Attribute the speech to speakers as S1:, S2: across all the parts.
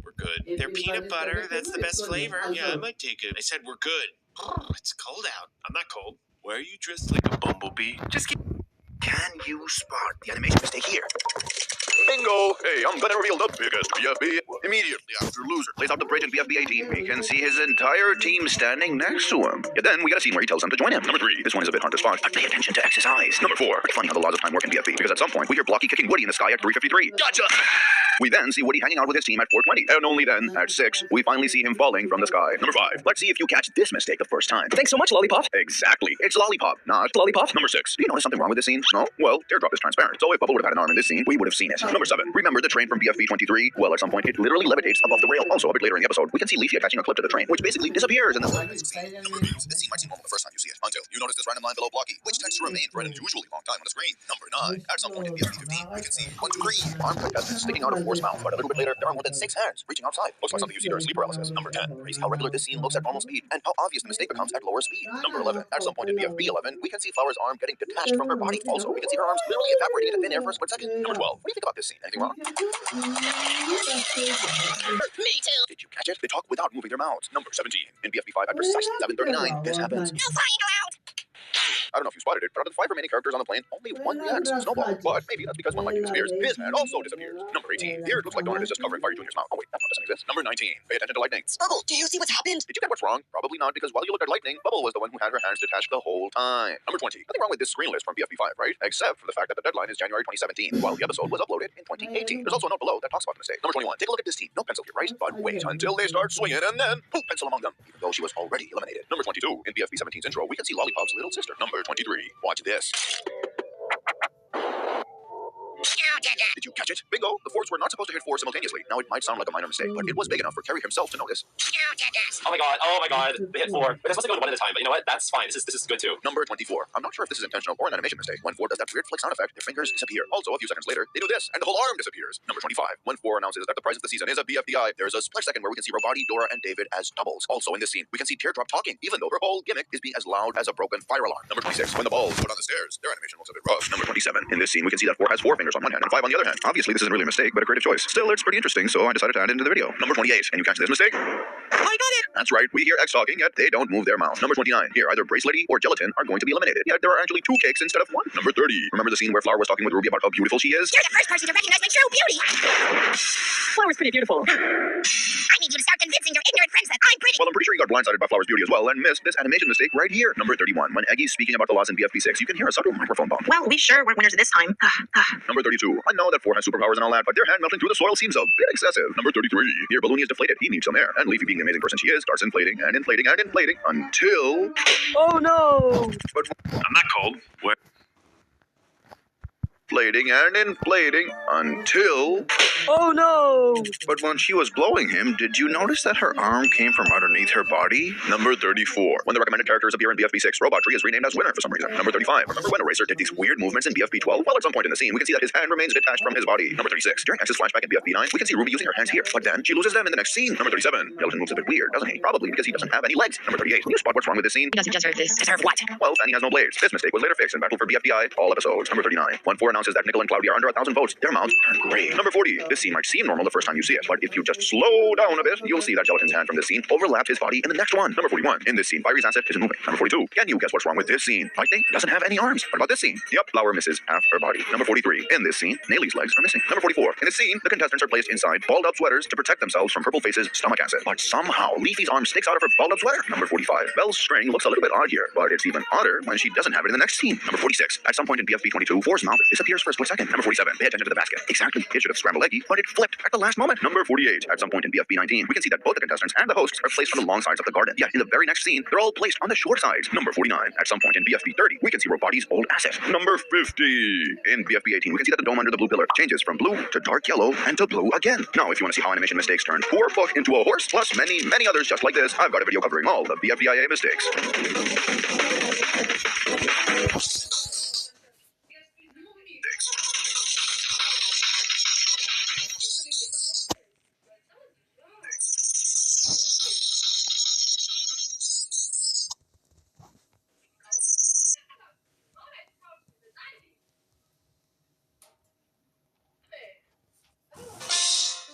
S1: We're good. They're peanut butter. That's the best flavor. Yeah, I might take it. I said we're good. It's cold out. I'm not cold. Why are you dressed like a bumblebee? Just kidding. Can you spot the animation mistake here? Bingo! Hey, I'm gonna reveal the biggest BFB immediately after loser plays out the bridge in BFB 18. We can see his entire team standing next to him. Yeah, then we get a scene where he tells them to join him. Number 3. This one is a bit hard to spot, but pay attention to X's eyes. Number 4. It's funny how the laws of time work in BFB, because at some point we hear Blocky kicking Woody in the sky at 3:53. Gotcha! We then see Woody hanging out with his team at 4:20, and only then, at 6, we finally see him falling from the sky. Number 5. Let's see if you catch this mistake the first time. Thanks so much, Lollipop. Exactly. It's Lollipop, not Lollipop. Number 6. Do you notice something wrong with this scene? No? Well, Teardrop is transparent, so if Bubble would have had an arm in this scene, we would have seen it. Number 7. Remember the train from BFB 23? Well, at some point, it literally levitates above the rail. Also, a bit later in the episode, we can see Leafy attaching a clip to the train, which basically disappears in the... Number 8. This scene might seem normal the first time you see it, until you notice this random line below Blocky, which tends to remain for an unusually long time on the screen. Number 9. At some point in BFB 15, we can see 1, 2, 3 arm contestants sticking out of Force mouth, but a little bit later, there are more than 6 hands reaching outside. Looks like something you see during sleep paralysis. Number 10. Crazy how regular this scene looks at normal speed, and how obvious the mistake becomes at lower speed. Number 11. At some point in BFB 11, we can see Flower's arm getting detached from her body. Also, we can see her arms literally evaporating into thin air for a split second. Number 12. What do you think about this scene? Anything wrong? Me too. Did you catch it? They talk without moving their mouths. Number 17. In BFB 5 at precisely 7:39, this happens. No flying allowed! I don't know if you spotted it, but out of the 5 remaining characters on the plane, only one reacts. Snowball. But maybe that's because when lightning disappears, his hand also disappears. Number 18. Here it looks like Donut is just covering Fire Jr.'s mouth. Oh wait, that one doesn't exist. Number 19. Pay attention to lightning. Bubble, do you see what's happened? Did you get what's wrong? Probably not, because while you looked at lightning, Bubble was the one who had her hands detached the whole time. Number 20. Nothing wrong with this screen list from BFB 5, right? Except for the fact that the deadline is January 2017, while the episode was uploaded in 2018. There's also a note below that talks about the mistake. Number 21. Take a look at this team. No pencil here, right? But wait until they start swinging, and then poof, pencil among them, even though she was already eliminated. Number 22. In BFB 17's intro, we can see Lollipop's little sister. Number 23. Watch this. Did you catch it? Bingo! The forts were not supposed to hit 4 simultaneously. Now, it might sound like a minor mistake, but it was big enough for Carrie himself to notice.
S2: Oh my god, they hit 4. They're supposed to go 1 at a time, but you know what? That's fine. This is good too.
S1: Number 24. I'm not sure if this is intentional or an animation mistake. When 4 does that weird flick sound effect, their fingers disappear. Also, a few seconds later, they do this, and the whole arm disappears. Number 25. When 4 announces that the prize of the season is a BFDI, there's a split second where we can see Robati, Dora, and David as doubles. Also, in this scene, we can see Teardrop talking, even though her whole gimmick is being as loud as a broken fire alarm. Number 26. When the balls go down the stairs, their animation looks a bit rough. Number 27. In this scene, we can see that 4 has 4 fingers on one hand and 5 on the other hand. Obviously, this isn't really a mistake, but a creative choice. Still, it's pretty interesting, so I decided to add it into the video. Number 28. And you catch this mistake? I got it! That's right, we hear X talking, yet they don't move their mouth. Number 29. Here, either Bracelety or Gelatin are going to be eliminated, yet there are actually 2 cakes instead of 1. Number 30. Remember the scene where Flower was talking with Ruby about how beautiful she is?
S3: You're the first person to recognize my true beauty!
S4: Flower's pretty beautiful.
S3: I need you to start convincing your ignorant friends that I'm pretty!
S1: Well, I'm pretty sure you got blindsided by Flower's beauty as well, and missed this animation mistake right here. Number 31. When Eggy's speaking about the laws in BFB 6, you can hear a subtle microphone bump.
S4: Well, we sure weren't winners this time.
S1: Number 32. I know that 4 has superpowers and all that, but their hand melting through the soil seems a bit excessive. Number 33. Here, Balloony is deflated. He needs some air. And Leafy, being the amazing person she is, starts inflating and inflating and inflating until...
S4: Oh no!
S1: But
S5: I'm not cold. What?
S1: inflating and inflating until...
S4: Oh no!
S1: But when she was blowing him, did you notice that her arm came from underneath her body? Number 34. When the recommended characters appear in BFB 6, Robotry is renamed as winner for some reason. Number 35. Remember when Eraser did these weird movements in BFB 12? Well, at some point in the scene, we can see that his hand remains detached from his body. Number 36. During X's flashback in BFB 9, we can see Ruby using her hands here, but then she loses them in the next scene. Number 37. Gelatin moves a bit weird, doesn't he? Probably because he doesn't have any legs. Number 38. Can you spot what's wrong with this scene?
S4: He doesn't deserve this. Deserve what?
S1: Well, Fanny has no blades. This mistake was later fixed in Battle for BFDI, all episodes. Number 39. When 4 announces that Nickel and Cloudy are under 1,000 votes, their mouths turn gray. Number 40. This scene might seem normal the first time you see it, but if you just slow down a bit, you'll see that Gelatin's hand from this scene overlapped his body in the next one. Number 41. In this scene, Fiery's asset isn't moving. Number 42. Can you guess what's wrong with this scene? Lightning doesn't have any arms. What about this scene? Yep, Flower misses half her body. Number 43. In this scene, Naylee's legs are missing. Number 44. In this scene, the contestants are placed inside balled-up sweaters to protect themselves from Purple Face's stomach acid. But somehow, Leafy's arm sticks out of her balled-up sweater. Number 45. Belle's string looks a little bit odd here, but it's even odder when she doesn't have it in the next scene. Number 46. At some point in BFB 22, 4's mouth disappears for a split second. Number 47. Pay attention to the basket. Exactly. It should have scrambled Eggy, but it flipped at the last moment. Number 48. At some point in BFB 19, we can see that both the contestants and the hosts are placed on the long sides of the garden. Yet in the very next scene, they're all placed on the short sides. Number 49. At some point in BFB 30, we can see Roboti's old asset. Number 50. In BFB 18, we can see that the dome under the blue pillar changes from blue to dark yellow and to blue again. Now, if you want to see how animation mistakes turn poor book into a horse, plus many, many others just like this, I've got a video covering all the BFDIA mistakes.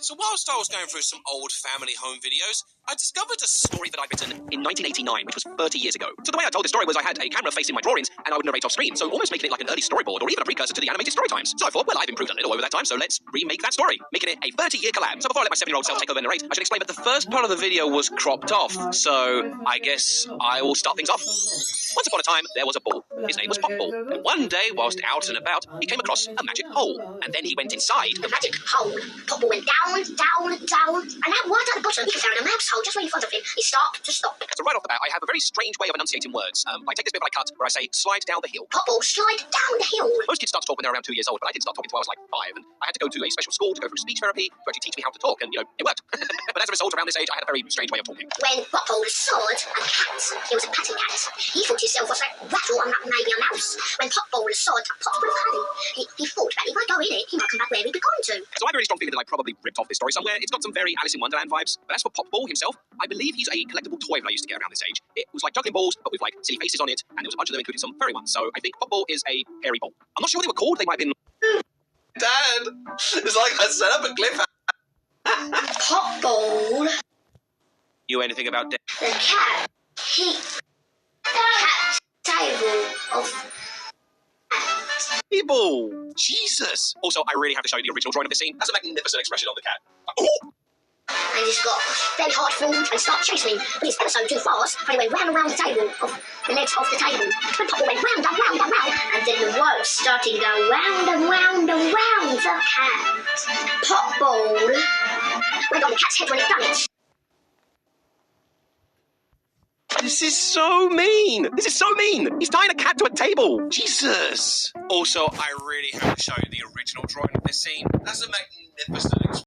S5: So what
S1: Whilst I was going through some old family home videos, I discovered a story that I'd written in 1989, which was 30 years ago. So the way I told the story was I had a camera facing my drawings, and I would narrate off screen, so almost making it like an early storyboard or even a precursor to the animated story times. So I thought, well, I've improved a little over that time, so let's remake that story, making it a 30-year collab. So before I let my 7-year-old self take over and narrate, I should explain that the first part of the video was cropped off, so I guess I will start things off. Once upon a time, there was a ball. His name was Popball. And one day, whilst out and about, he came across a magic hole. And then he went inside
S3: The magic hole. Popball went down, down, down. And now right at the bottom, he found a mouse hole just right in front of him. He stopped to stop.
S2: So right off the bat, I have a very strange way of enunciating words. I take this bit that I cut, where I say, slide down the hill.
S3: Popball slide down the hill.
S2: Most kids start to talk when they're around 2 years old, but I didn't start talking until I was like 5, and I had to go to a special school to go through speech therapy to actually teach me how to talk, and, it worked. But as a result, around this age, I had a very strange way of talking.
S3: When Popball saw a cat, it was a patty cat. He thought to himself, what's that rattle on that maybe a mouse? When Popball saw a pot full of honey, he thought that if I go in it, he might come back where he'd be going to.
S2: So I have a very strong feeling that I probably ripped off this story somewhere. It's got some very Alice in Wonderland vibes. But as for Popball himself, I believe he's a collectible toy that I used to get around this age. It was like juggling balls, but with like silly faces on it, and there was a bunch of them, including some furry ones. So I think Popball is a hairy ball. I'm not sure what they were called. They might have been...
S1: Dad, it's like I set up a cliff.
S3: Popball,
S2: You anything about death?
S3: the cat, cat table of
S2: People! Jesus! Also, I really have to show you the original drawing of this scene. That's a magnificent expression on the cat. Oh!
S3: and he's got very hard food and start chasing him, but he's ever so too fast, but he went round and round the table, of the legs off the table. But Popball went round and round and round, and then the world started to go round and round and round the cat. Popball went on the cat's head when he done it.
S2: This is so mean! This is so mean! He's tying a cat to a table! Jesus! Also, I really have to show you the original drawing of this scene. That's a magnificent expression.